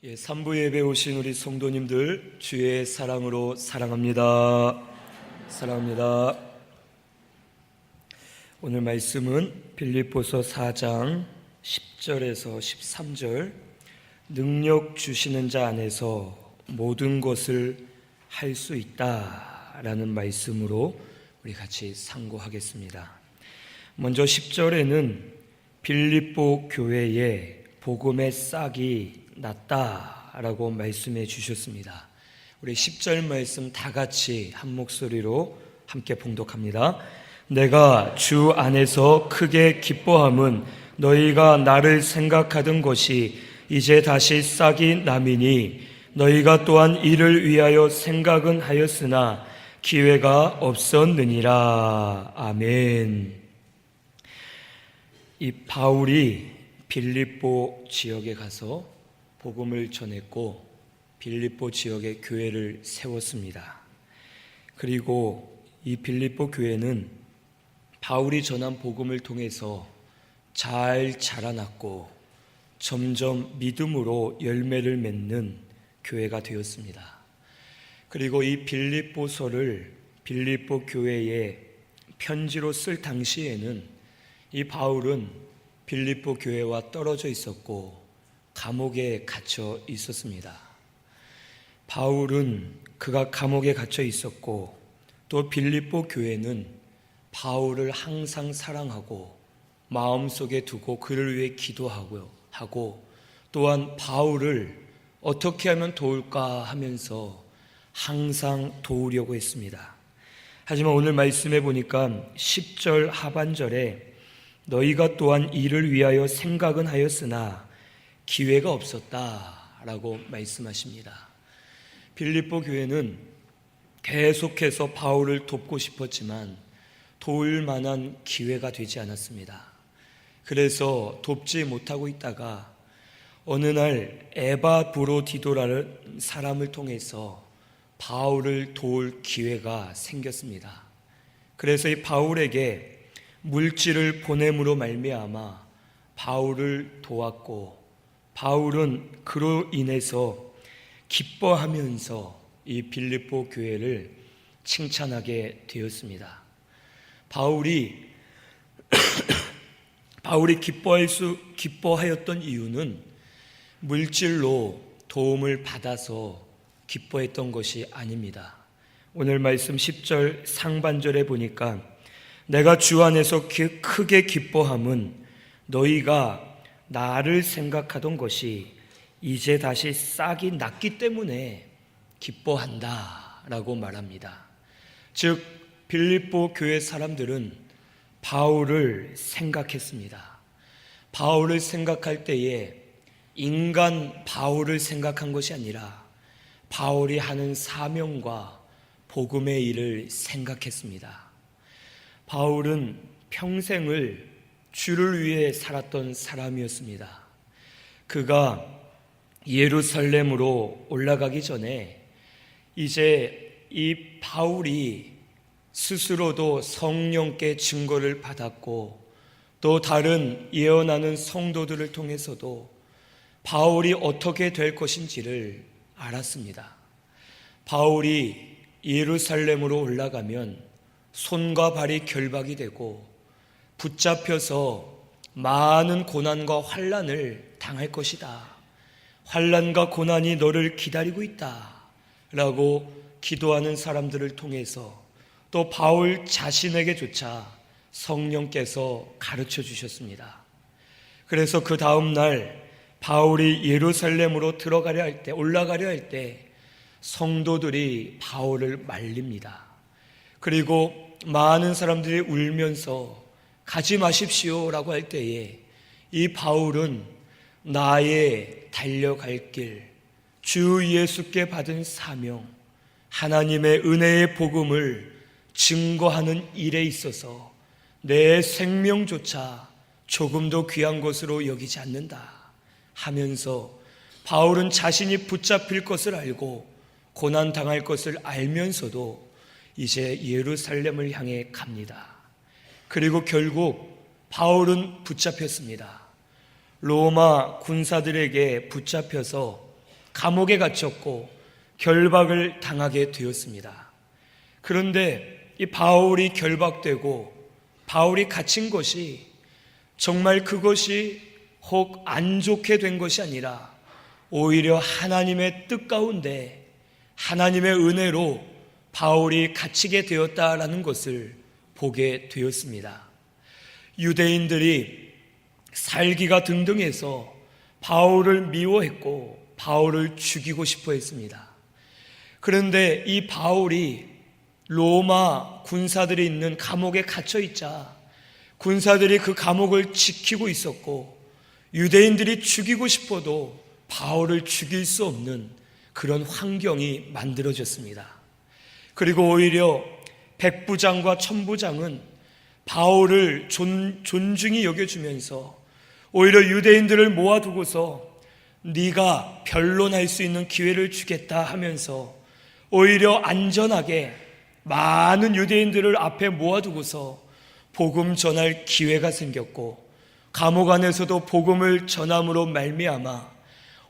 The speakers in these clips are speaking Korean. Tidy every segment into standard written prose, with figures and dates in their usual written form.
3부 예배 오신 우리 성도님들 주의 사랑으로 사랑합니다. 사랑합니다. 오늘 말씀은 빌립보서 4장 10절에서 13절, 능력 주시는 자 안에서 모든 것을 할 수 있다라는 말씀으로 우리 같이 상고하겠습니다. 먼저 10절에는 빌립보 교회에 복음의 싹이 났다라고 말씀해 주셨습니다. 우리 10절 말씀 다 같이 한 목소리로 함께 봉독합니다. 내가 주 안에서 크게 기뻐함은 너희가 나를 생각하던 것이 이제 다시 싹이 나미니 너희가 또한 이를 위하여 생각은 하였으나 기회가 없었느니라. 아멘. 이 바울이 빌립보 지역에 가서 복음을 전했고 빌립보 지역에 교회를 세웠습니다. 그리고 이 빌립보 교회는 바울이 전한 복음을 통해서 잘 자라났고 점점 믿음으로 열매를 맺는 교회가 되었습니다. 그리고 이 빌립보서를 빌립보 교회에 편지로 쓸 당시에는 이 바울은 빌립보 교회와 떨어져 있었고 감옥에 갇혀 있었습니다. 바울은 그가 감옥에 갇혀 있었고 또 빌립보 교회는 바울을 항상 사랑하고 마음속에 두고 그를 위해 기도하고 또한 바울을 어떻게 하면 도울까 하면서 항상 도우려고 했습니다. 하지만 오늘 말씀해 보니까 10절 하반절에 너희가 또한 이를 위하여 생각은 하였으나 기회가 없었다라고 말씀하십니다. 빌립보 교회는 계속해서 바울을 돕고 싶었지만 도울 만한 기회가 되지 않았습니다. 그래서 돕지 못하고 있다가 어느 날 에바브로디도라는 사람을 통해서 바울을 도울 기회가 생겼습니다. 그래서 이 바울에게 물질을 보냄으로 말미암아 바울을 도왔고 바울은 그로 인해서 기뻐하면서 이 빌립보 교회를 칭찬하게 되었습니다. 바울이 기뻐하였던 이유는 물질로 도움을 받아서 기뻐했던 것이 아닙니다. 오늘 말씀 10절 상반절에 보니까 내가 주 안에서 크게 기뻐함은 너희가 나를 생각하던 것이 이제 다시 싹이 났기 때문에 기뻐한다 라고 말합니다. 즉 빌립보 교회 사람들은 바울을 생각했습니다. 바울을 생각할 때에 인간 바울을 생각한 것이 아니라 바울이 하는 사명과 복음의 일을 생각했습니다. 바울은 평생을 주를 위해 살았던 사람이었습니다. 그가 예루살렘으로 올라가기 전에 이제 이 바울이 스스로도 성령께 증거를 받았고 또 다른 예언하는 성도들을 통해서도 바울이 어떻게 될 것인지를 알았습니다. 바울이 예루살렘으로 올라가면 손과 발이 결박이 되고 붙잡혀서 많은 고난과 환난을 당할 것이다. 환난과 고난이 너를 기다리고 있다 라고 기도하는 사람들을 통해서 또 바울 자신에게조차 성령께서 가르쳐 주셨습니다. 그래서 그 다음 날 바울이 예루살렘으로 올라가려 할 때 성도들이 바울을 말립니다. 그리고 많은 사람들이 울면서 가지 마십시오 라고 할 때에 이 바울은 나의 달려갈 길, 주 예수께 받은 사명, 하나님의 은혜의 복음을 증거하는 일에 있어서 내 생명조차 조금도 귀한 것으로 여기지 않는다 하면서 바울은 자신이 붙잡힐 것을 알고 고난당할 것을 알면서도 이제 예루살렘을 향해 갑니다. 그리고 결국 바울은 붙잡혔습니다. 로마 군사들에게 붙잡혀서 감옥에 갇혔고 결박을 당하게 되었습니다. 그런데 이 바울이 결박되고 바울이 갇힌 것이 정말 그것이 혹 안 좋게 된 것이 아니라 오히려 하나님의 뜻 가운데 하나님의 은혜로 바울이 갇히게 되었다라는 것을 보게 되었습니다. 유대인들이 살기가 등등해서 바울을 미워했고 바울을 죽이고 싶어 했습니다. 그런데 이 바울이 로마 군사들이 있는 감옥에 갇혀 있자 군사들이 그 감옥을 지키고 있었고 유대인들이 죽이고 싶어도 바울을 죽일 수 없는 그런 환경이 만들어졌습니다. 그리고 오히려 백부장과 천부장은 바울을 존중히 여겨주면서 오히려 유대인들을 모아두고서 네가 변론할 수 있는 기회를 주겠다 하면서 오히려 안전하게 많은 유대인들을 앞에 모아두고서 복음 전할 기회가 생겼고 감옥 안에서도 복음을 전함으로 말미암아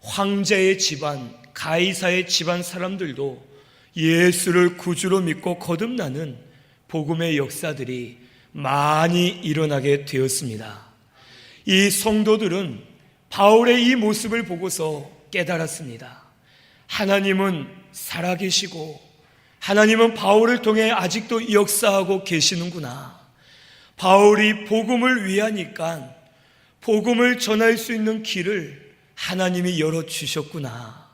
황제의 집안, 가이사의 집안 사람들도 예수를 구주로 믿고 거듭나는 복음의 역사들이 많이 일어나게 되었습니다. 이 성도들은 바울의 이 모습을 보고서 깨달았습니다. 하나님은 살아계시고 하나님은 바울을 통해 아직도 역사하고 계시는구나. 바울이 복음을 위하니까 복음을 전할 수 있는 길을 하나님이 열어주셨구나.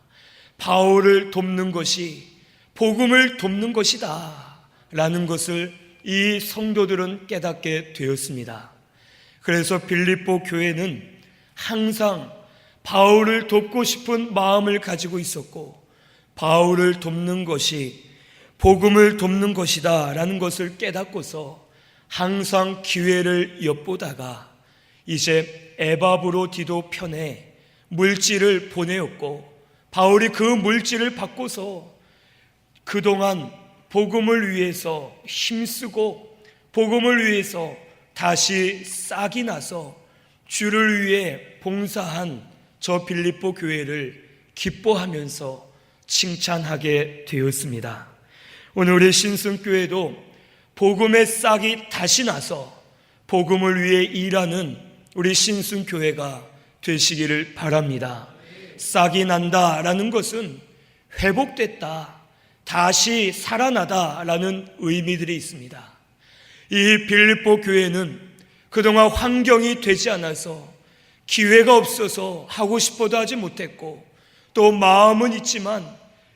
바울을 돕는 것이 복음을 돕는 것이다 라는 것을 이 성도들은 깨닫게 되었습니다. 그래서 빌립보 교회는 항상 바울을 돕고 싶은 마음을 가지고 있었고 바울을 돕는 것이 복음을 돕는 것이다 라는 것을 깨닫고서 항상 기회를 엿보다가 이제 에바브로디도 편에 물질을 보내었고 바울이 그 물질을 받고서 그동안 복음을 위해서 힘쓰고 복음을 위해서 다시 싹이 나서 주를 위해 봉사한 저 빌립보 교회를 기뻐하면서 칭찬하게 되었습니다. 오늘 우리 신승교회도 복음의 싹이 다시 나서 복음을 위해 일하는 우리 신승교회가 되시기를 바랍니다. 싹이 난다라는 것은 회복됐다, 다시 살아나다라는 의미들이 있습니다. 이 빌립보 교회는 그동안 환경이 되지 않아서 기회가 없어서 하고 싶어도 하지 못했고 또 마음은 있지만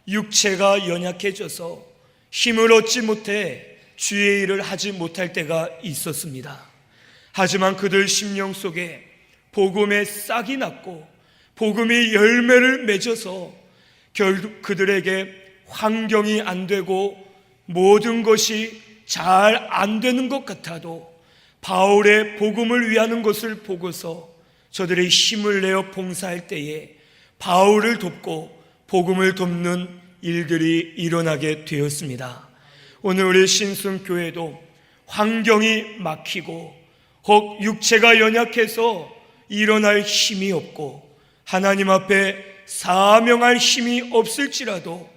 육체가 연약해져서 힘을 얻지 못해 주의 일을 하지 못할 때가 있었습니다. 하지만 그들 심령 속에 복음의 싹이 났고 복음이 열매를 맺어서 결국 그들에게 환경이 안 되고 모든 것이 잘 안 되는 것 같아도 바울의 복음을 위하는 것을 보고서 저들이 힘을 내어 봉사할 때에 바울을 돕고 복음을 돕는 일들이 일어나게 되었습니다. 오늘 우리 신승교회도 환경이 막히고 혹 육체가 연약해서 일어날 힘이 없고 하나님 앞에 사명할 힘이 없을지라도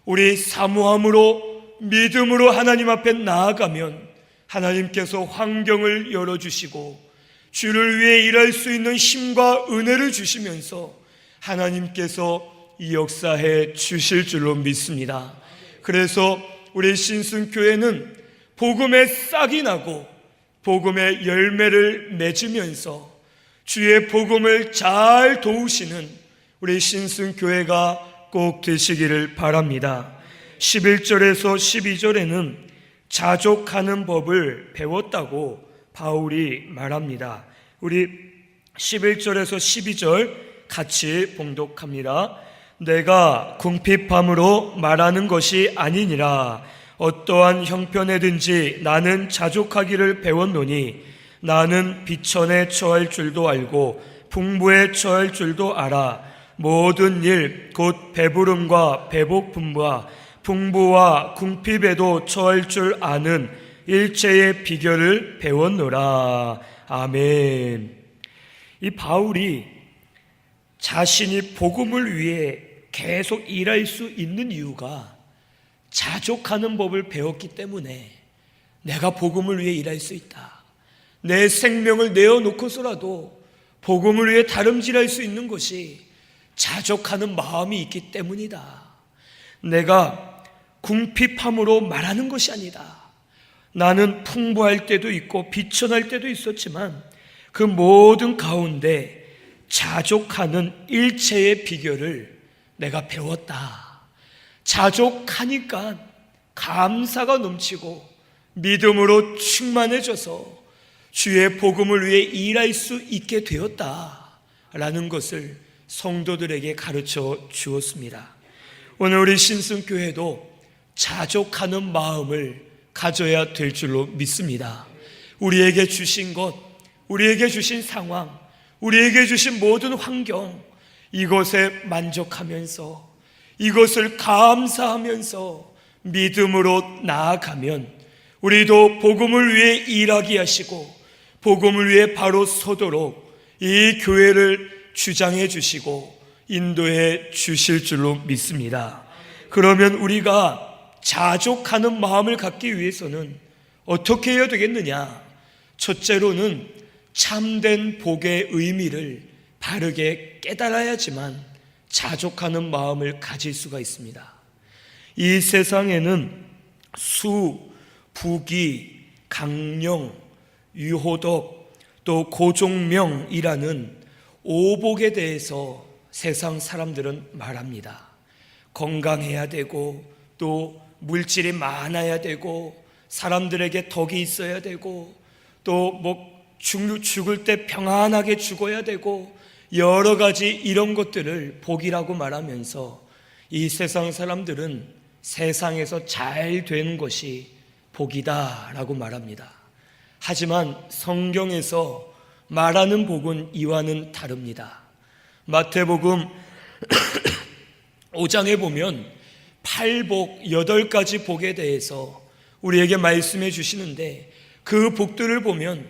우리 사모함으로 믿음으로 하나님 앞에 나아가면 하나님께서 환경을 열어주시고 주를 위해 일할 수 있는 힘과 은혜를 주시면서 하나님께서 이 역사해 주실 줄로 믿습니다. 그래서 우리 신승교회는 복음의 싹이 나고 복음의 열매를 맺으면서 주의 복음을 잘 도우시는 우리 신승교회가 꼭 되시기를 바랍니다. 11절에서 12절에는 자족하는 법을 배웠다고 바울이 말합니다. 우리 11절에서 12절 같이 봉독합니다. 내가 궁핍함으로 말하는 것이 아니니라. 어떠한 형편에든지 나는 자족하기를 배웠노니 나는 비천에 처할 줄도 알고 풍부에 처할 줄도 알아. 모든 일 곧 배부름과 배고픔과 풍부와 궁핍에도 처할 줄 아는 일체의 비결을 배웠노라. 아멘. 이 바울이 자신이 복음을 위해 계속 일할 수 있는 이유가 자족하는 법을 배웠기 때문에 내가 복음을 위해 일할 수 있다. 내 생명을 내어놓고서라도 복음을 위해 다름질할 수 있는 것이 자족하는 마음이 있기 때문이다. 내가 궁핍함으로 말하는 것이 아니다. 나는 풍부할 때도 있고 비천할 때도 있었지만 그 모든 가운데 자족하는 일체의 비결을 내가 배웠다. 자족하니까 감사가 넘치고 믿음으로 충만해져서 주의 복음을 위해 일할 수 있게 되었다라는 것을 성도들에게 가르쳐 주었습니다. 오늘 우리 신승교회도 자족하는 마음을 가져야 될 줄로 믿습니다. 우리에게 주신 것, 우리에게 주신 상황, 우리에게 주신 모든 환경, 이것에 만족하면서 이것을 감사하면서 믿음으로 나아가면 우리도 복음을 위해 일하게 하시고 복음을 위해 바로 서도록 이 교회를 주장해 주시고 인도해 주실 줄로 믿습니다. 그러면 우리가 자족하는 마음을 갖기 위해서는 어떻게 해야 되겠느냐? 첫째로는 참된 복의 의미를 바르게 깨달아야지만 자족하는 마음을 가질 수가 있습니다. 이 세상에는 수, 부귀, 강령, 유호덕, 또 고종명이라는 오복에 대해서 세상 사람들은 말합니다. 건강해야 되고 또 물질이 많아야 되고 사람들에게 덕이 있어야 되고 또 죽을 때 평안하게 죽어야 되고 여러 가지 이런 것들을 복이라고 말하면서 이 세상 사람들은 세상에서 잘 되는 것이 복이다라고 말합니다. 하지만 성경에서 말하는 복은 이와는 다릅니다. 마태복음 5장에 보면 8복 8가지 복에 대해서 우리에게 말씀해 주시는데 그 복들을 보면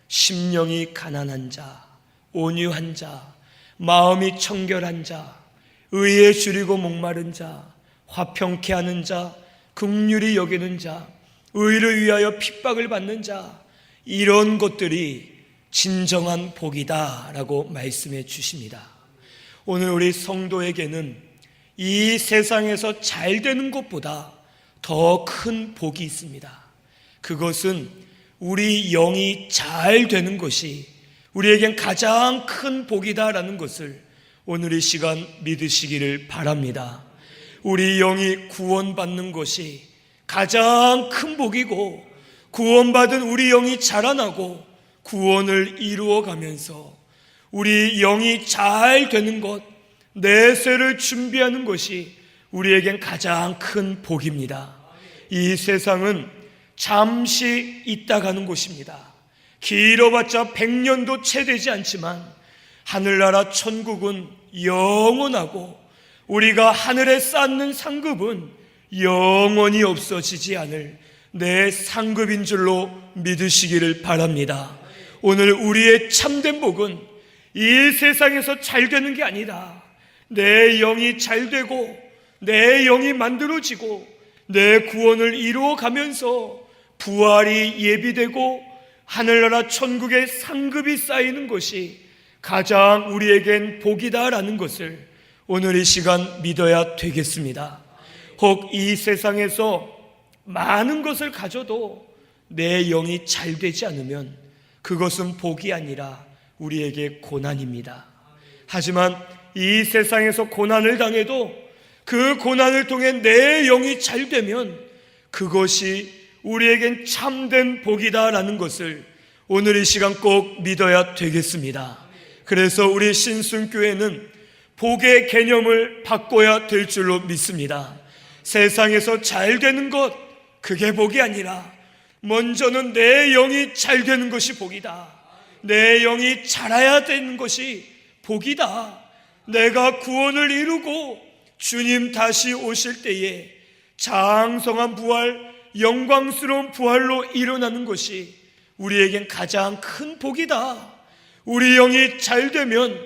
심령이 가난한 자, 온유한 자, 마음이 청결한 자, 의에 줄이고 목마른 자, 화평케 하는 자, 긍휼히 여기는 자, 의를 위하여 핍박을 받는 자, 이런 것들이 진정한 복이다라고 말씀해 주십니다. 오늘 우리 성도에게는 이 세상에서 잘 되는 것보다 더 큰 복이 있습니다. 그것은 우리 영이 잘 되는 것이 우리에겐 가장 큰 복이다라는 것을 오늘 이 시간 믿으시기를 바랍니다. 우리 영이 구원받는 것이 가장 큰 복이고 구원받은 우리 영이 자라나고 구원을 이루어가면서 우리 영이 잘 되는 것, 내세를 준비하는 것이 우리에겐 가장 큰 복입니다. 이 세상은 잠시 있다 가는 곳입니다. 길어봤자 100년도 채 되지 않지만 하늘나라 천국은 영원하고 우리가 하늘에 쌓는 상급은 영원히 없어지지 않을 내 상급인 줄로 믿으시기를 바랍니다. 오늘 우리의 참된 복은 이 세상에서 잘 되는 게 아니라 내 영이 잘 되고 내 영이 만들어지고 내 구원을 이루어가면서 부활이 예비되고 하늘나라 천국의 상급이 쌓이는 것이 가장 우리에겐 복이다라는 것을 오늘 이 시간 믿어야 되겠습니다. 혹 이 세상에서 많은 것을 가져도 내 영이 잘 되지 않으면 그것은 복이 아니라 우리에게 고난입니다. 하지만 이 세상에서 고난을 당해도 그 고난을 통해 내 영이 잘 되면 그것이 우리에겐 참된 복이다라는 것을 오늘 이 시간 꼭 믿어야 되겠습니다. 그래서 우리 신순교회는 복의 개념을 바꿔야 될 줄로 믿습니다. 세상에서 잘 되는 것, 그게 복이 아니라 먼저는 내 영이 잘 되는 것이 복이다. 내 영이 자라야 되는 것이 복이다. 내가 구원을 이루고 주님 다시 오실 때에 장성한 부활, 영광스러운 부활로 일어나는 것이 우리에겐 가장 큰 복이다. 우리 영이 잘 되면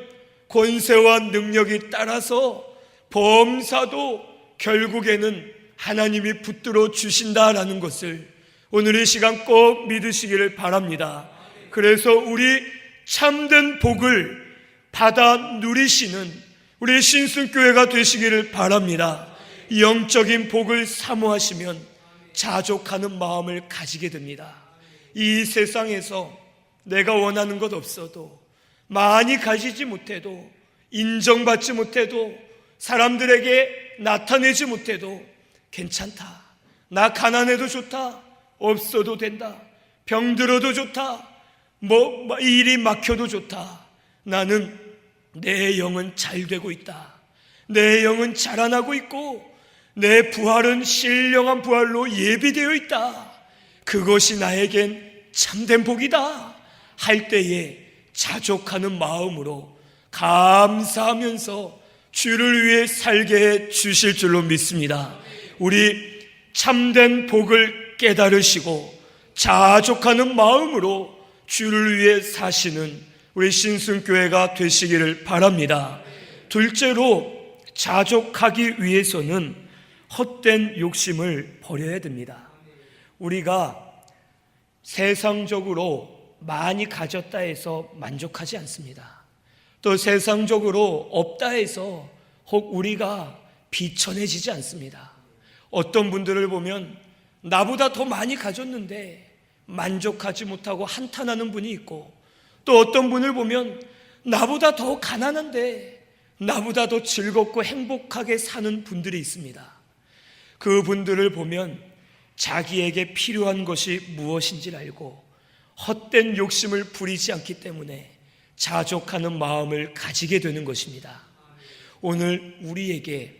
권세와 능력이 따라서 범사도 결국에는 하나님이 붙들어 주신다라는 것을 오늘 이 시간 꼭 믿으시기를 바랍니다. 그래서 우리 참된 복을 받아 누리시는 우리 신순교회가 되시기를 바랍니다. 영적인 복을 사모하시면 자족하는 마음을 가지게 됩니다. 이 세상에서 내가 원하는 것 없어도, 많이 가지지 못해도, 인정받지 못해도, 사람들에게 나타내지 못해도 괜찮다. 나 가난해도 좋다. 없어도 된다. 병들어도 좋다. 일이 막혀도 좋다. 나는 내 영은 잘 되고 있다. 내 영은 자라나고 있고 내 부활은 신령한 부활로 예비되어 있다. 그것이 나에겐 참된 복이다 할 때에 자족하는 마음으로 감사하면서 주를 위해 살게 해 주실 줄로 믿습니다. 우리 참된 복을 깨달으시고 자족하는 마음으로 주를 위해 사시는 우리 신순교회가 되시기를 바랍니다. 둘째로, 자족하기 위해서는 헛된 욕심을 버려야 됩니다. 우리가 세상적으로 많이 가졌다 해서 만족하지 않습니다. 또 세상적으로 없다 해서 혹 우리가 비천해지지 않습니다. 어떤 분들을 보면 나보다 더 많이 가졌는데 만족하지 못하고 한탄하는 분이 있고, 또 어떤 분을 보면 나보다 더 가난한데 나보다 더 즐겁고 행복하게 사는 분들이 있습니다. 그 분들을 보면 자기에게 필요한 것이 무엇인지를 알고 헛된 욕심을 부리지 않기 때문에 자족하는 마음을 가지게 되는 것입니다. 오늘 우리에게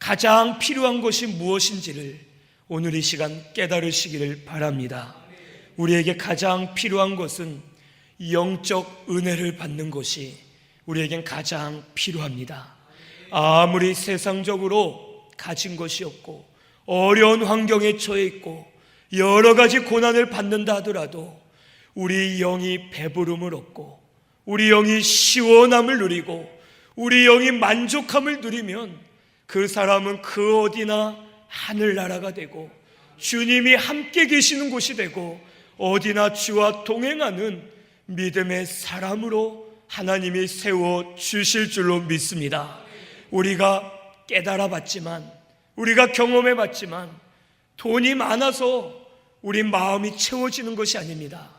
가장 필요한 것이 무엇인지를 오늘 이 시간 깨달으시기를 바랍니다. 우리에게 가장 필요한 것은 영적 은혜를 받는 것이 우리에겐 가장 필요합니다. 아무리 세상적으로 가진 것이 없고 어려운 환경에 처해 있고 여러 가지 고난을 받는다 하더라도 우리 영이 배부름을 얻고 우리 영이 시원함을 누리고 우리 영이 만족함을 누리면 그 사람은 그 어디나 하늘나라가 되고 주님이 함께 계시는 곳이 되고 어디나 주와 동행하는 믿음의 사람으로 하나님이 세워 주실 줄로 믿습니다. 우리가 깨달아 봤지만, 우리가 경험해 봤지만 돈이 많아서 우리 마음이 채워지는 것이 아닙니다.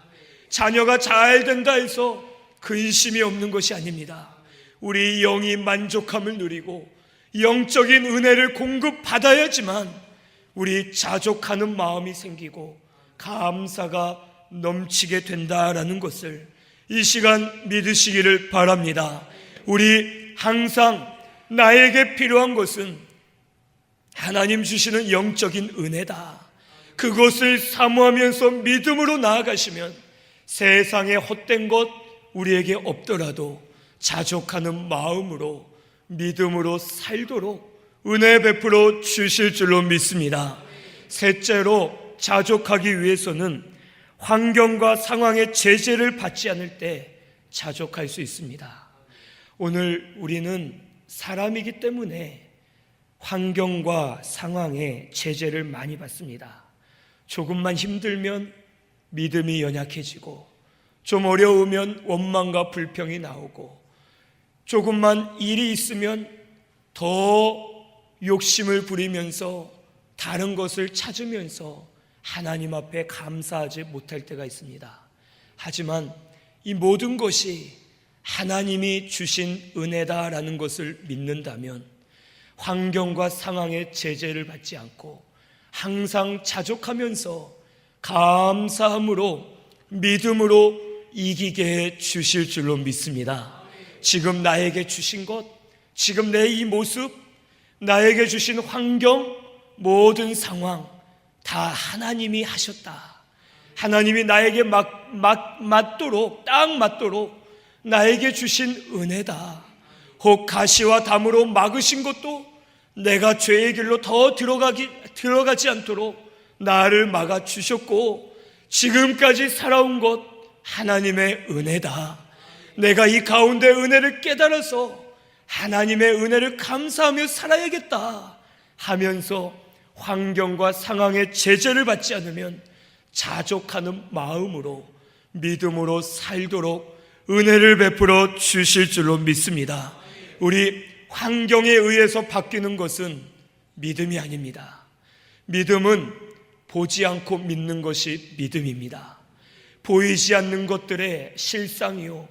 자녀가 잘 된다 해서 근심이 없는 것이 아닙니다. 우리 영이 만족함을 누리고 영적인 은혜를 공급받아야지만 우리 자족하는 마음이 생기고 감사가 넘치게 된다라는 것을 이 시간 믿으시기를 바랍니다. 우리 항상 나에게 필요한 것은 하나님 주시는 영적인 은혜다. 그것을 사모하면서 믿음으로 나아가시면 세상에 헛된 것 우리에게 없더라도 자족하는 마음으로 믿음으로 살도록 은혜 베풀어 주실 줄로 믿습니다. 셋째로, 자족하기 위해서는 환경과 상황의 제재를 받지 않을 때 자족할 수 있습니다. 오늘 우리는 사람이기 때문에 환경과 상황의 제재를 많이 받습니다. 조금만 힘들면 믿음이 연약해지고, 좀 어려우면 원망과 불평이 나오고, 조금만 일이 있으면 더 욕심을 부리면서 다른 것을 찾으면서 하나님 앞에 감사하지 못할 때가 있습니다. 하지만 이 모든 것이 하나님이 주신 은혜다라는 것을 믿는다면 환경과 상황의 제재를 받지 않고 항상 자족하면서 감사함으로 믿음으로 이기게 해 주실 줄로 믿습니다. 지금 나에게 주신 것, 지금 내 이 모습, 나에게 주신 환경, 모든 상황 다 하나님이 하셨다. 하나님이 나에게 맞도록, 딱 맞도록 나에게 주신 은혜다. 혹 가시와 담으로 막으신 것도 내가 죄의 길로 더 들어가지 않도록 나를 막아주셨고, 지금까지 살아온 것 하나님의 은혜다. 내가 이 가운데 은혜를 깨달아서 하나님의 은혜를 감사하며 살아야겠다 하면서 환경과 상황의 제재를 받지 않으면 자족하는 마음으로 믿음으로 살도록 은혜를 베풀어 주실 줄로 믿습니다. 우리 환경에 의해서 바뀌는 것은 믿음이 아닙니다. 믿음은 보지 않고 믿는 것이 믿음입니다. 보이지 않는 것들의 실상이요,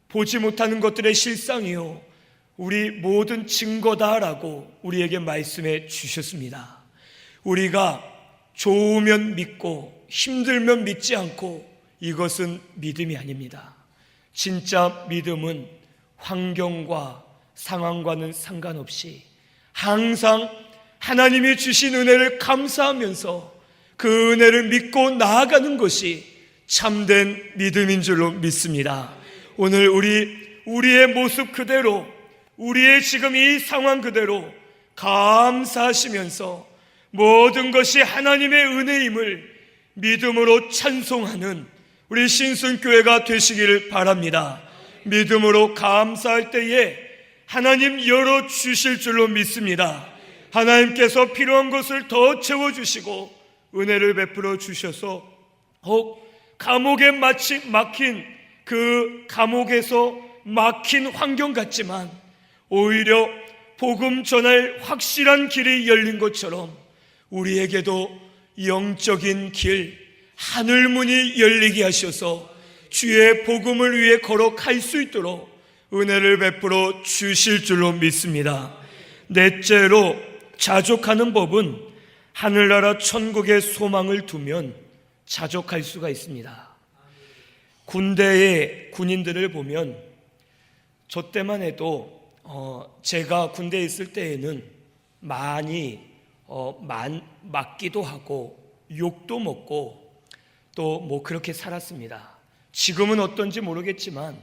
보지 못하는 것들의 실상이요, 우리 모든 증거다라고 우리에게 말씀해 주셨습니다. 우리가 좋으면 믿고 힘들면 믿지 않고, 이것은 믿음이 아닙니다. 진짜 믿음은 환경과 상황과는 상관없이 항상 하나님이 주신 은혜를 감사하면서 그 은혜를 믿고 나아가는 것이 참된 믿음인 줄로 믿습니다. 오늘 우리의 모습 그대로, 우리의 지금 이 상황 그대로 감사하시면서 모든 것이 하나님의 은혜임을 믿음으로 찬송하는 우리 신순교회가 되시기를 바랍니다. 믿음으로 감사할 때에 하나님 열어주실 줄로 믿습니다. 하나님께서 필요한 것을 더 채워주시고 은혜를 베풀어 주셔서 혹 감옥에 막힌 그 감옥에서 막힌 환경 같지만 오히려 복음 전할 확실한 길이 열린 것처럼 우리에게도 영적인 길, 하늘문이 열리게 하셔서 주의 복음을 위해 걸어갈 수 있도록 은혜를 베풀어 주실 줄로 믿습니다. 넷째로, 자족하는 법은 하늘나라 천국의 소망을 두면 자족할 수가 있습니다. 군대의 군인들을 보면, 저 때만 해도 제가 군대에 있을 때에는 많이 맞기도 하고 욕도 먹고 또 뭐 그렇게 살았습니다. 지금은 어떤지 모르겠지만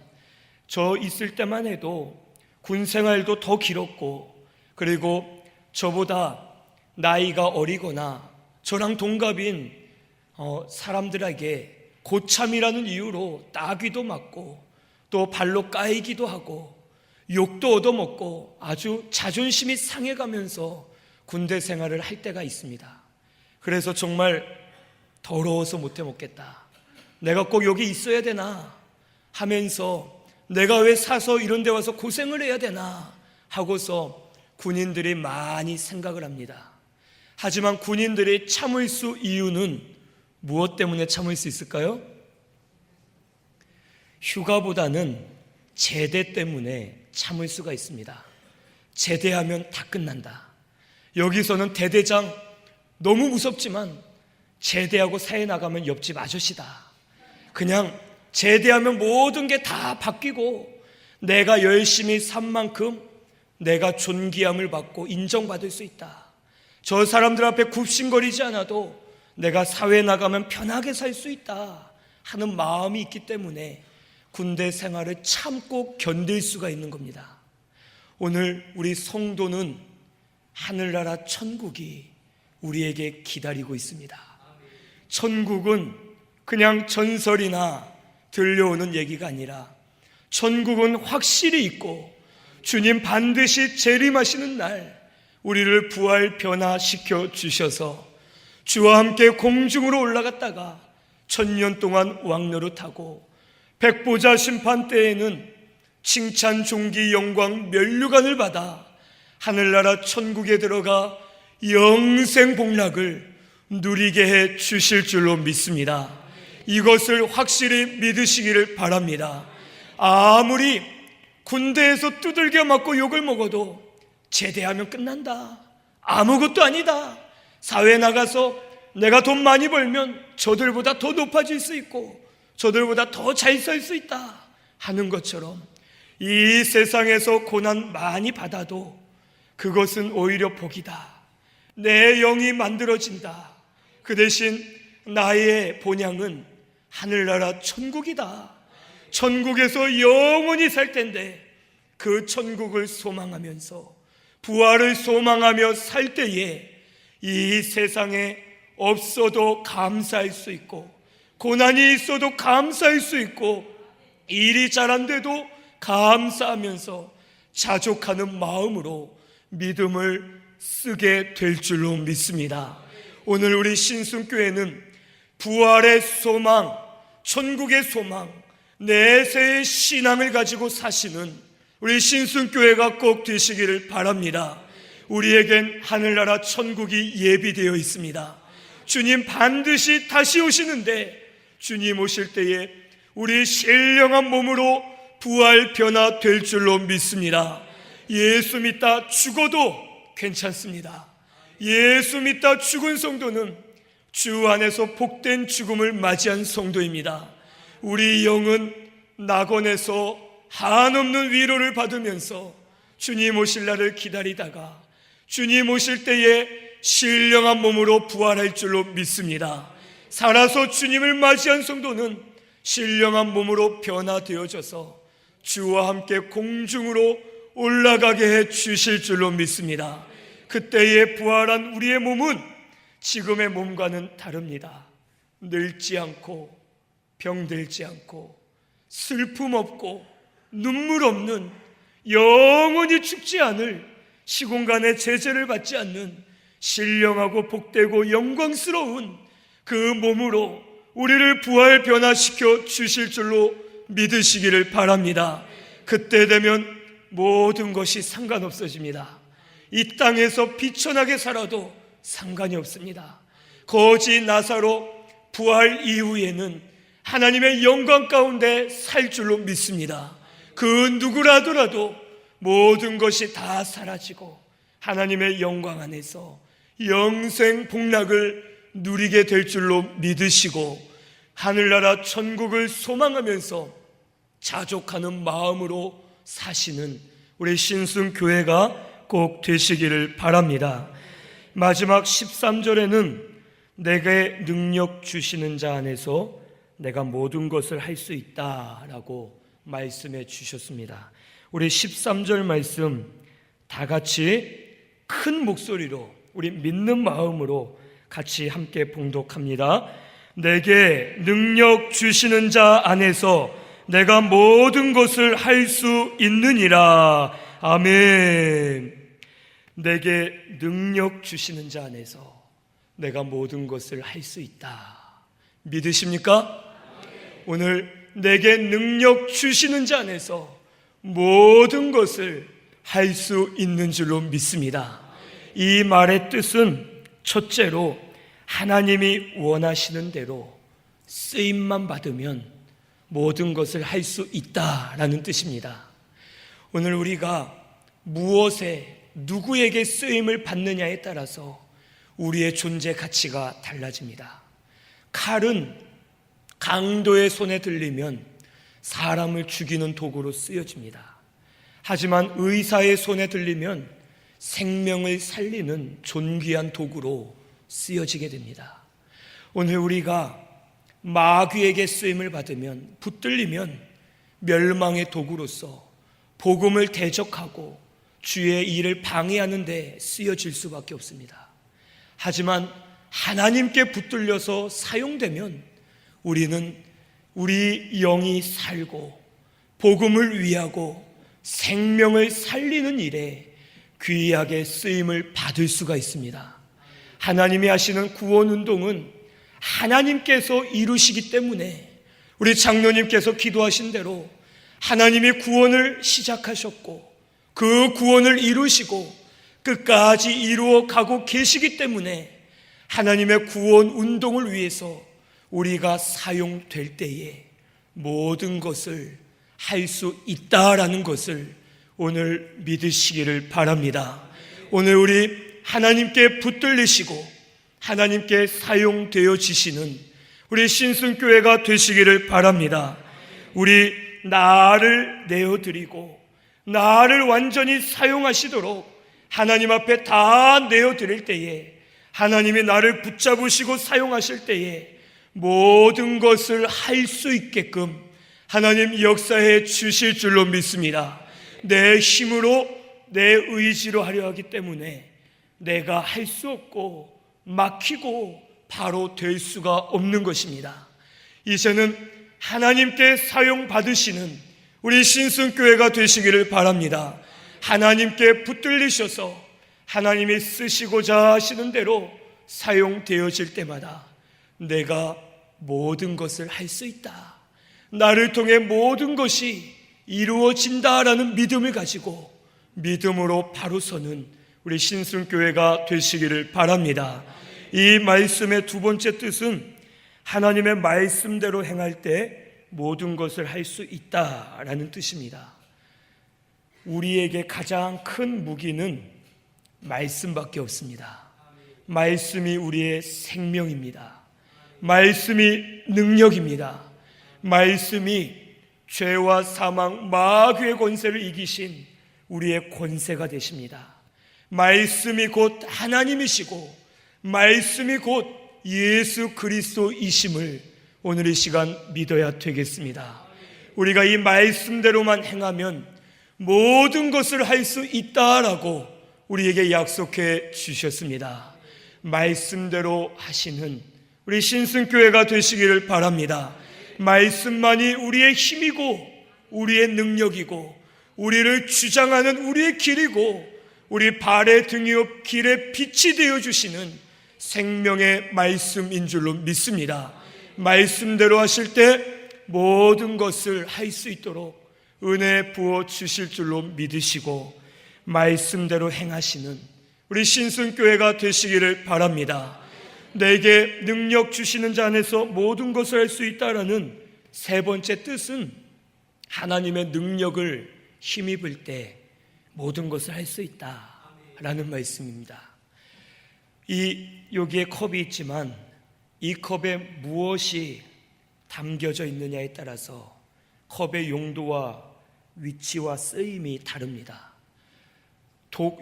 저 있을 때만 해도 군 생활도 더 길었고, 그리고 저보다 나이가 어리거나 저랑 동갑인 사람들에게 고참이라는 이유로 따귀도 맞고 또 발로 까이기도 하고 욕도 얻어먹고 아주 자존심이 상해가면서 군대 생활을 할 때가 있습니다. 그래서 정말 더러워서 못해 먹겠다, 내가 꼭 여기 있어야 되나 하면서 내가 왜 사서 이런 데 와서 고생을 해야 되나 하고서 군인들이 많이 생각을 합니다. 하지만 군인들이 참을 수 이유는 무엇 때문에 참을 수 있을까요? 휴가보다는 제대 때문에 참을 수가 있습니다. 제대하면 다 끝난다. 여기서는 대대장 너무 무섭지만 제대하고 사회 나가면 옆집 아저씨다. 그냥 제대하면 모든 게 다 바뀌고 내가 열심히 산 만큼 내가 존귀함을 받고 인정받을 수 있다. 저 사람들 앞에 굽신거리지 않아도 내가 사회 나가면 편하게 살 수 있다 하는 마음이 있기 때문에 군대 생활을 참고 견딜 수가 있는 겁니다. 오늘 우리 성도는 하늘나라 천국이 우리에게 기다리고 있습니다. 천국은 그냥 전설이나 들려오는 얘기가 아니라 천국은 확실히 있고 주님 반드시 재림하시는 날 우리를 부활 변화시켜 주셔서 주와 함께 공중으로 올라갔다가 1000년 동안 왕노릇하고 백보자 심판 때에는 칭찬, 존귀, 영광, 면류관을 받아 하늘나라 천국에 들어가 영생 복락을 누리게 해 주실 줄로 믿습니다. 이것을 확실히 믿으시기를 바랍니다. 아무리 군대에서 두들겨 맞고 욕을 먹어도 제대하면 끝난다, 아무것도 아니다, 사회 나가서 내가 돈 많이 벌면 저들보다 더 높아질 수 있고 저들보다 더 잘 살 수 있다 하는 것처럼 이 세상에서 고난 많이 받아도 그것은 오히려 복이다. 내 영이 만들어진다. 그 대신 나의 본향은 하늘나라 천국이다. 천국에서 영원히 살 텐데 그 천국을 소망하면서 부활을 소망하며 살 때에 이 세상에 없어도 감사할 수 있고 고난이 있어도 감사할 수 있고 일이 잘 안 돼도 감사하면서 자족하는 마음으로 믿음을 쓰게 될 줄로 믿습니다. 오늘 우리 신순교회는 부활의 소망, 천국의 소망, 내세의 신앙을 가지고 사시는 우리 신순교회가 꼭 되시기를 바랍니다. 우리에겐 하늘나라 천국이 예비되어 있습니다. 주님 반드시 다시 오시는데 주님 오실 때에 우리 신령한 몸으로 부활 변화될 줄로 믿습니다. 예수 믿다 죽어도 괜찮습니다. 예수 믿다 죽은 성도는 주 안에서 복된 죽음을 맞이한 성도입니다. 우리 영은 낙원에서 한없는 위로를 받으면서 주님 오실 날을 기다리다가 주님 오실 때에 신령한 몸으로 부활할 줄로 믿습니다. 살아서 주님을 맞이한 성도는 신령한 몸으로 변화되어져서 주와 함께 공중으로 올라가게 해 주실 줄로 믿습니다. 그때에 부활한 우리의 몸은 지금의 몸과는 다릅니다. 늙지 않고 병들지 않고 슬픔 없고 눈물 없는 영원히 죽지 않을 시공간의 제재를 받지 않는 신령하고 복되고 영광스러운 그 몸으로 우리를 부활 변화시켜 주실 줄로 믿으시기를 바랍니다. 그때 되면 모든 것이 상관없어집니다. 이 땅에서 비천하게 살아도 상관이 없습니다. 거지 나사로 부활 이후에는 하나님의 영광 가운데 살 줄로 믿습니다. 그 누구라더라도 모든 것이 다 사라지고 하나님의 영광 안에서 영생 복락을 누리게 될 줄로 믿으시고 하늘나라 천국을 소망하면서 자족하는 마음으로 사시는 우리 신순교회가 꼭 되시기를 바랍니다. 마지막 13절에는 내게 능력 주시는 자 안에서 내가 모든 것을 할 수 있다라고 말씀해 주셨습니다. 우리 13절 말씀 다 같이 큰 목소리로 우리 믿는 마음으로 같이 함께 봉독합니다. 내게 능력 주시는 자 안에서 내가 모든 것을 할 수 있느니라. 아멘. 내게 능력 주시는 자 안에서 내가 모든 것을 할 수 있다. 믿으십니까? 오늘 내게 능력 주시는 자 안에서 모든 것을 할 수 있는 줄로 믿습니다. 이 말의 뜻은 첫째로 하나님이 원하시는 대로 쓰임만 받으면 모든 것을 할 수 있다라는 뜻입니다. 오늘 우리가 무엇에 누구에게 쓰임을 받느냐에 따라서 우리의 존재 가치가 달라집니다. 칼은 강도의 손에 들리면 사람을 죽이는 도구로 쓰여집니다. 하지만 의사의 손에 들리면 생명을 살리는 존귀한 도구로 쓰여지게 됩니다. 오늘 우리가 마귀에게 쓰임을 받으면 붙들리면 멸망의 도구로서 복음을 대적하고 주의 일을 방해하는 데 쓰여질 수밖에 없습니다. 하지만 하나님께 붙들려서 사용되면 우리는 우리 영이 살고 복음을 위하고 생명을 살리는 일에 귀하게 쓰임을 받을 수가 있습니다. 하나님이 하시는 구원운동은 하나님께서 이루시기 때문에 우리 장로님께서 기도하신 대로 하나님이 구원을 시작하셨고 그 구원을 이루시고 끝까지 이루어 가고 계시기 때문에 하나님의 구원 운동을 위해서 우리가 사용될 때에 모든 것을 할 수 있다라는 것을 오늘 믿으시기를 바랍니다. 오늘 우리 하나님께 붙들리시고 하나님께 사용되어지시는 우리 신순교회가 되시기를 바랍니다. 우리 나를 내어드리고 나를 완전히 사용하시도록 하나님 앞에 다 내어드릴 때에 하나님이 나를 붙잡으시고 사용하실 때에 모든 것을 할 수 있게끔 하나님 역사해 주실 줄로 믿습니다. 내 힘으로 내 의지로 하려 하기 때문에 내가 할 수 없고 막히고 바로 될 수가 없는 것입니다. 이제는 하나님께 사용받으시는 우리 신순교회가 되시기를 바랍니다. 하나님께 붙들리셔서 하나님이 쓰시고자 하시는 대로 사용되어질 때마다 내가 모든 것을 할 수 있다, 나를 통해 모든 것이 이루어진다라는 믿음을 가지고 믿음으로 바로 서는 우리 신순교회가 되시기를 바랍니다. 이 말씀의 두 번째 뜻은 하나님의 말씀대로 행할 때 모든 것을 할 수 있다라는 뜻입니다. 우리에게 가장 큰 무기는 말씀밖에 없습니다. 말씀이 우리의 생명입니다. 말씀이 능력입니다. 말씀이 죄와 사망, 마귀의 권세를 이기신 우리의 권세가 되십니다. 말씀이 곧 하나님이시고 말씀이 곧 예수 그리스도이심을 오늘 이 시간 믿어야 되겠습니다. 우리가 이 말씀대로만 행하면 모든 것을 할 수 있다라고 우리에게 약속해 주셨습니다. 말씀대로 하시는 우리 신순교회가 되시기를 바랍니다. 말씀만이 우리의 힘이고 우리의 능력이고 우리를 주장하는 우리의 길이고 우리 발의 등이요 길의 빛이 되어주시는 생명의 말씀인 줄로 믿습니다. 말씀대로 하실 때 모든 것을 할 수 있도록 은혜 부어 주실 줄로 믿으시고 말씀대로 행하시는 우리 신순교회가 되시기를 바랍니다. 내게 능력 주시는 자 안에서 모든 것을 할 수 있다라는 세 번째 뜻은 하나님의 능력을 힘입을 때 모든 것을 할 수 있다라는 말씀입니다. 여기에 컵이 있지만 이 컵에 무엇이 담겨져 있느냐에 따라서 컵의 용도와 위치와 쓰임이 다릅니다.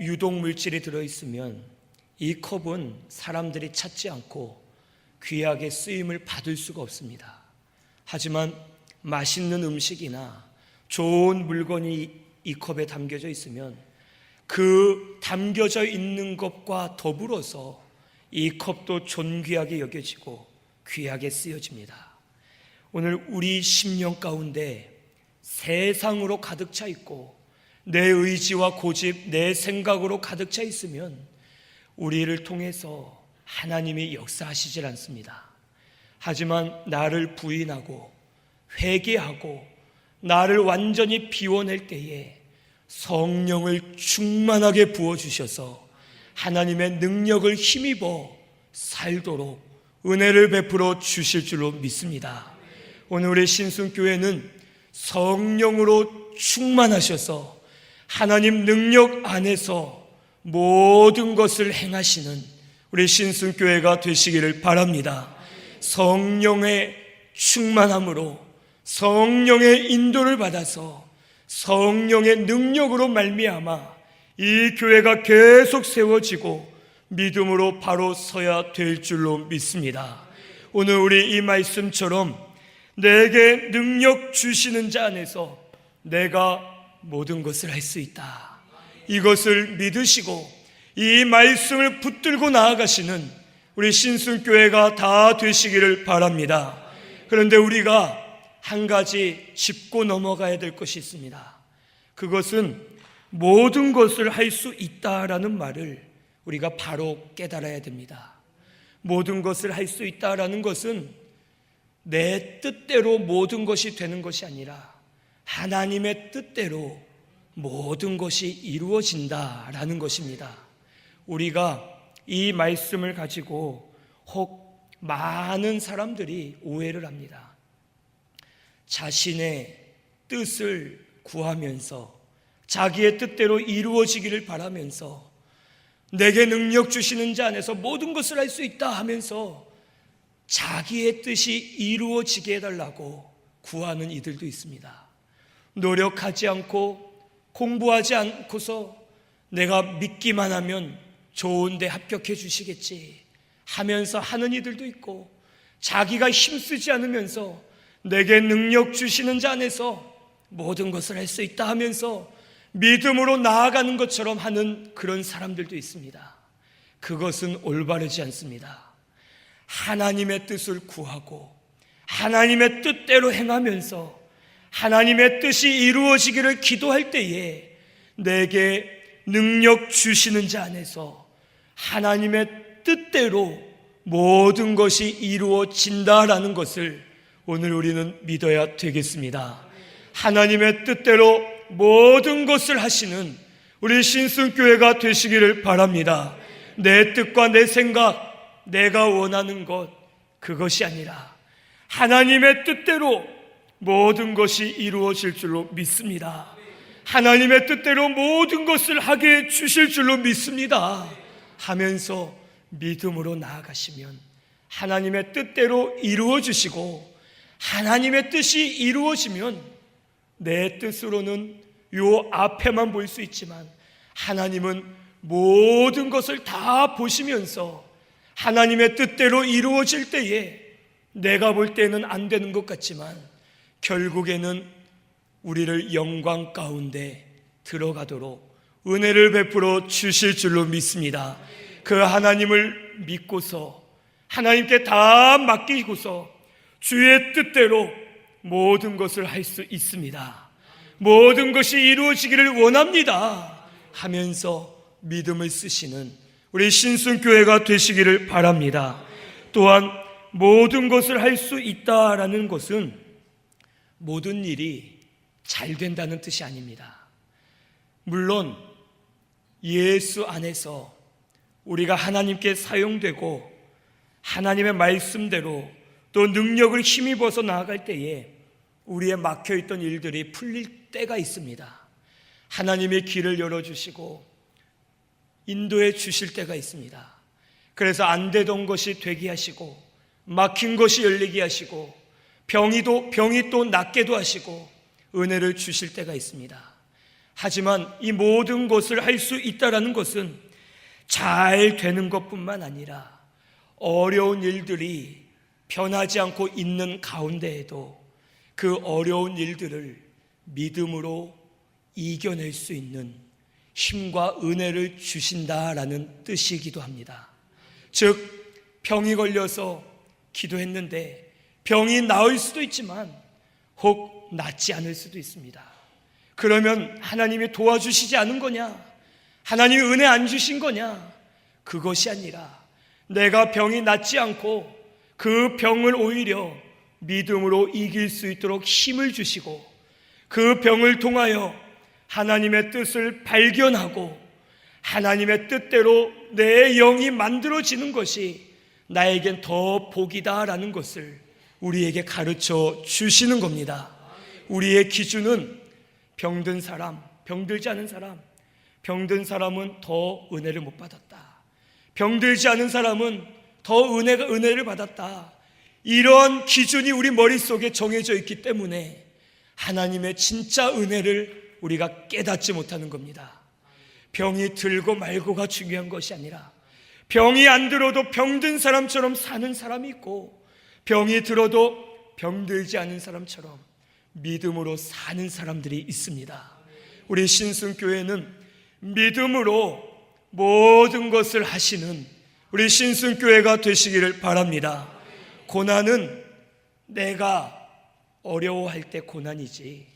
유독 물질이 들어있으면 이 컵은 사람들이 찾지 않고 귀하게 쓰임을 받을 수가 없습니다. 하지만 맛있는 음식이나 좋은 물건이 이 컵에 담겨져 있으면 그 담겨져 있는 것과 더불어서 이 컵도 존귀하게 여겨지고 귀하게 쓰여집니다. 오늘 우리 심령 가운데 세상으로 가득 차 있고 내 의지와 고집, 내 생각으로 가득 차 있으면 우리를 통해서 하나님이 역사하시질 않습니다. 하지만 나를 부인하고 회개하고 나를 완전히 비워낼 때에 성령을 충만하게 부어주셔서 하나님의 능력을 힘입어 살도록 은혜를 베풀어 주실 줄로 믿습니다. 오늘 우리 신순교회는 성령으로 충만하셔서 하나님 능력 안에서 모든 것을 행하시는 우리 신순교회가 되시기를 바랍니다. 성령의 충만함으로 성령의 인도를 받아서 성령의 능력으로 말미암아 이 교회가 계속 세워지고 믿음으로 바로 서야 될 줄로 믿습니다. 오늘 우리 이 말씀처럼 내게 능력 주시는 자 안에서 내가 모든 것을 할 수 있다, 이것을 믿으시고 이 말씀을 붙들고 나아가시는 우리 신순교회가 다 되시기를 바랍니다. 그런데 우리가 한 가지 짚고 넘어가야 될 것이 있습니다. 그것은 모든 것을 할 수 있다라는 말을 우리가 바로 깨달아야 됩니다. 모든 것을 할 수 있다라는 것은 내 뜻대로 모든 것이 되는 것이 아니라 하나님의 뜻대로 모든 것이 이루어진다라는 것입니다. 우리가 이 말씀을 가지고 혹 많은 사람들이 오해를 합니다. 자신의 뜻을 구하면서 자기의 뜻대로 이루어지기를 바라면서 내게 능력 주시는 자 안에서 모든 것을 할 수 있다 하면서 자기의 뜻이 이루어지게 해달라고 구하는 이들도 있습니다. 노력하지 않고 공부하지 않고서 내가 믿기만 하면 좋은 데 합격해 주시겠지 하면서 하는 이들도 있고, 자기가 힘쓰지 않으면서 내게 능력 주시는 자 안에서 모든 것을 할 수 있다 하면서 믿음으로 나아가는 것처럼 하는 그런 사람들도 있습니다. 그것은 올바르지 않습니다. 하나님의 뜻을 구하고 하나님의 뜻대로 행하면서 하나님의 뜻이 이루어지기를 기도할 때에 내게 능력 주시는 자 안에서 하나님의 뜻대로 모든 것이 이루어진다라는 것을 오늘 우리는 믿어야 되겠습니다. 하나님의 뜻대로 모든 것을 하시는 우리 신순교회가 되시기를 바랍니다. 내 뜻과 내 생각, 내가 원하는 것, 그것이 아니라 하나님의 뜻대로 모든 것이 이루어질 줄로 믿습니다. 하나님의 뜻대로 모든 것을 하게 주실 줄로 믿습니다 하면서 믿음으로 나아가시면 하나님의 뜻대로 이루어 주시고, 하나님의 뜻이 이루어지면 내 뜻으로는 요 앞에만 볼 수 있지만 하나님은 모든 것을 다 보시면서 하나님의 뜻대로 이루어질 때에 내가 볼 때는 안 되는 것 같지만 결국에는 우리를 영광 가운데 들어가도록 은혜를 베풀어 주실 줄로 믿습니다. 그 하나님을 믿고서 하나님께 다 맡기고서 주의 뜻대로 모든 것을 할 수 있습니다. 모든 것이 이루어지기를 원합니다 하면서 믿음을 쓰시는 우리 신순교회가 되시기를 바랍니다. 또한 모든 것을 할 수 있다라는 것은 모든 일이 잘 된다는 뜻이 아닙니다. 물론 예수 안에서 우리가 하나님께 사용되고 하나님의 말씀대로 또 능력을 힘입어서 나아갈 때에 우리의 막혀있던 일들이 풀릴 때가 있습니다. 하나님의 길을 열어주시고 인도해 주실 때가 있습니다. 그래서 안 되던 것이 되게 하시고 막힌 것이 열리게 하시고 병이 또 낫게도 하시고 은혜를 주실 때가 있습니다. 하지만 이 모든 것을 할 수 있다는 것은 잘 되는 것뿐만 아니라 어려운 일들이 변하지 않고 있는 가운데에도 그 어려운 일들을 믿음으로 이겨낼 수 있는 힘과 은혜를 주신다라는 뜻이기도 합니다. 즉 병이 걸려서 기도했는데 병이 나을 수도 있지만 혹 낫지 않을 수도 있습니다. 그러면 하나님이 도와주시지 않은 거냐? 하나님이 은혜 안 주신 거냐? 그것이 아니라 내가 병이 낫지 않고 그 병을 오히려 믿음으로 이길 수 있도록 힘을 주시고 그 병을 통하여 하나님의 뜻을 발견하고 하나님의 뜻대로 내 영이 만들어지는 것이 나에겐 더 복이다라는 것을 우리에게 가르쳐 주시는 겁니다. 우리의 기준은 병든 사람, 병들지 않은 사람, 병든 사람은 더 은혜를 못 받았다. 병들지 않은 사람은 더 은혜를 받았다. 이러한 기준이 우리 머릿속에 정해져 있기 때문에 하나님의 진짜 은혜를 우리가 깨닫지 못하는 겁니다. 병이 들고 말고가 중요한 것이 아니라 병이 안 들어도 병든 사람처럼 사는 사람이 있고 병이 들어도 병들지 않은 사람처럼 믿음으로 사는 사람들이 있습니다. 우리 신순교회는 믿음으로 모든 것을 하시는 우리 신순교회가 되시기를 바랍니다. 고난은 내가 어려워할 때 고난이지,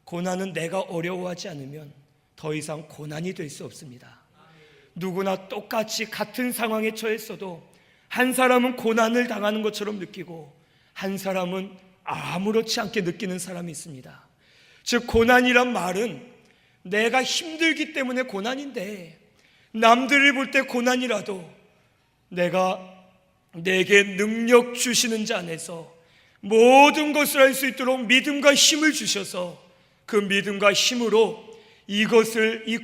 고난은 내가 어려워하지 않으면 더 이상 고난이 될 수 없습니다. 누구나 똑같이 같은 상황에 처했어도 한 사람은 고난을 당하는 것처럼 느끼고 한 사람은 아무렇지 않게 느끼는 사람이 있습니다. 즉 고난이란 말은 내가 힘들기 때문에 고난인데 남들이 볼 때 고난이라도 내게 능력 주시는 자 안에서 모든 것을 할 수 있도록 믿음과 힘을 주셔서 그 믿음과 힘으로 이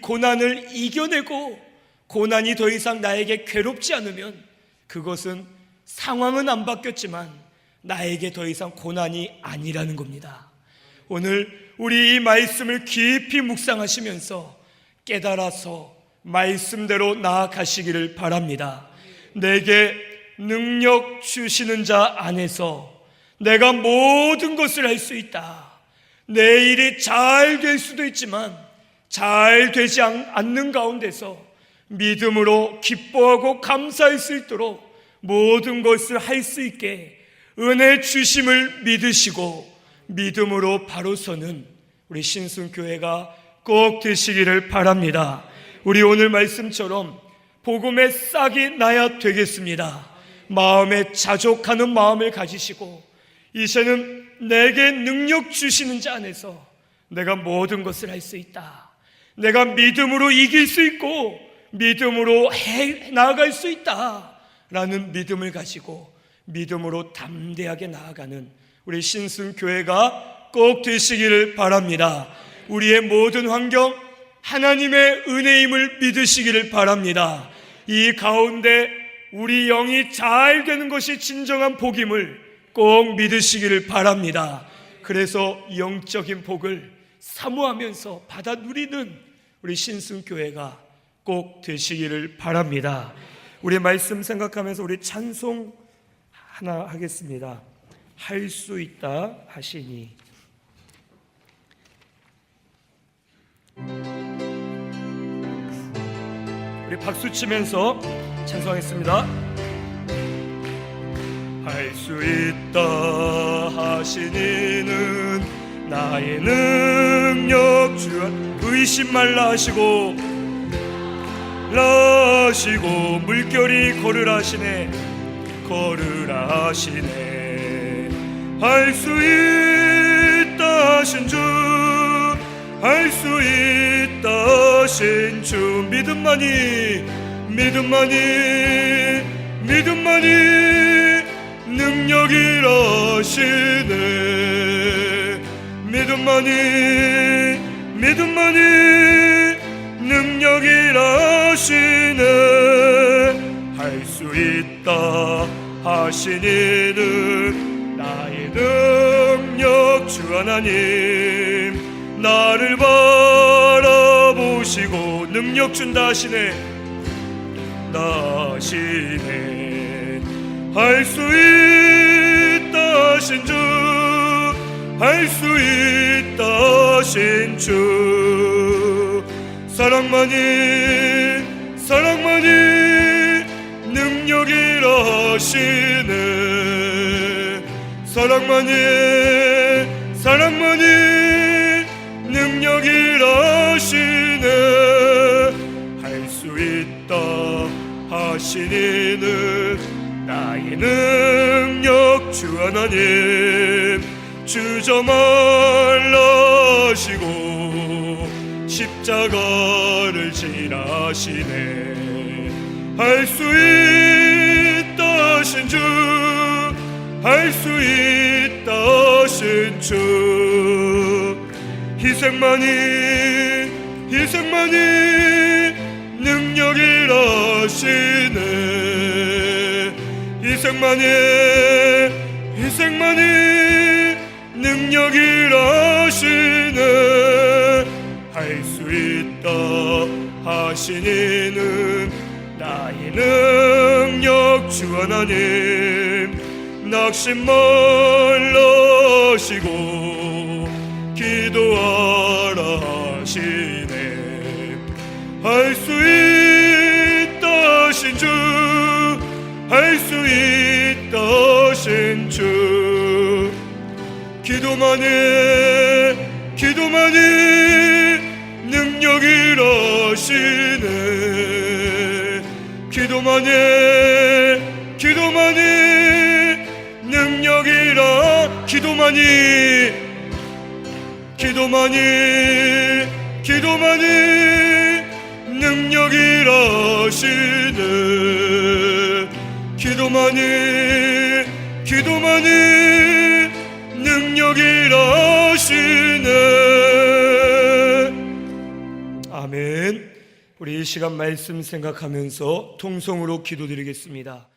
고난을 이겨내고 고난이 더 이상 나에게 괴롭지 않으면 그것은 상황은 안 바뀌었지만 나에게 더 이상 고난이 아니라는 겁니다. 오늘 우리 이 말씀을 깊이 묵상하시면서 깨달아서 말씀대로 나아가시기를 바랍니다. 내게 능력 주시는 자 안에서 내가 모든 것을 할 수 있다. 내 일이 잘 될 수도 있지만 잘 되지 않는 가운데서 믿음으로 기뻐하고 감사할 수 있도록 모든 것을 할 수 있게 은혜 주심을 믿으시고 믿음으로 바로 서는 우리 신순교회가 꼭 되시기를 바랍니다. 우리 오늘 말씀처럼 복음의 싹이 나야 되겠습니다. 마음에 자족하는 마음을 가지시고 이제는 내게 능력 주시는 자 안에서 내가 모든 것을 할 수 있다, 내가 믿음으로 이길 수 있고 믿음으로 나아갈 수 있다 라는 믿음을 가지고 믿음으로 담대하게 나아가는 우리 신순교회가 꼭 되시기를 바랍니다. 우리의 모든 환경 하나님의 은혜임을 믿으시기를 바랍니다. 이 가운데 우리 영이 잘 되는 것이 진정한 복임을 꼭 믿으시기를 바랍니다. 그래서 영적인 복을 사모하면서 받아 누리는 우리 신순교회가 꼭 되시기를 바랍니다. 우리 말씀 생각하면서 우리 찬송 하나 하겠습니다. 할 수 있다 하시니. 우리 박수 치면서 찬송하겠습니다. 할 수 있다 하시니는 나의 능력 주여 의심 말라 하시고 물결이 걸으라시네 할 수 있다 하신 주 할 수 있다 하신 주 믿음만이 능력이라시네 믿음만이 능력이라시네 할 수 있다 하시니는 나의 능력 주 하나님 나를 바라보시고 능력 준다 하시네 할 수 있다 하신 주 할 수 있다 하신 주 사랑만이 능력이라시네 사랑만이 능력이라시네 할 수 있다 하시니는 나의 능력 주 하나님 주저 말라 하시고 십자가를 지라시네 할 수 있다 하신 주 할 수 있다 하신 주 희생만이 능력이라시네 희생만이 능력이라시네 할 수 있다 하시니는 나의 능력 주 하나님 낙심 말라 하시고 기도하라 하시네 할 수 있다 하신 주 할 수 있다 하신 주 기도만이 능력이라시네 기도만이 능력이라 기도만이 능력이라시네 기도만이 능력이라시네 아멘. 우리 이 시간 말씀 생각하면서 통성으로 기도드리겠습니다.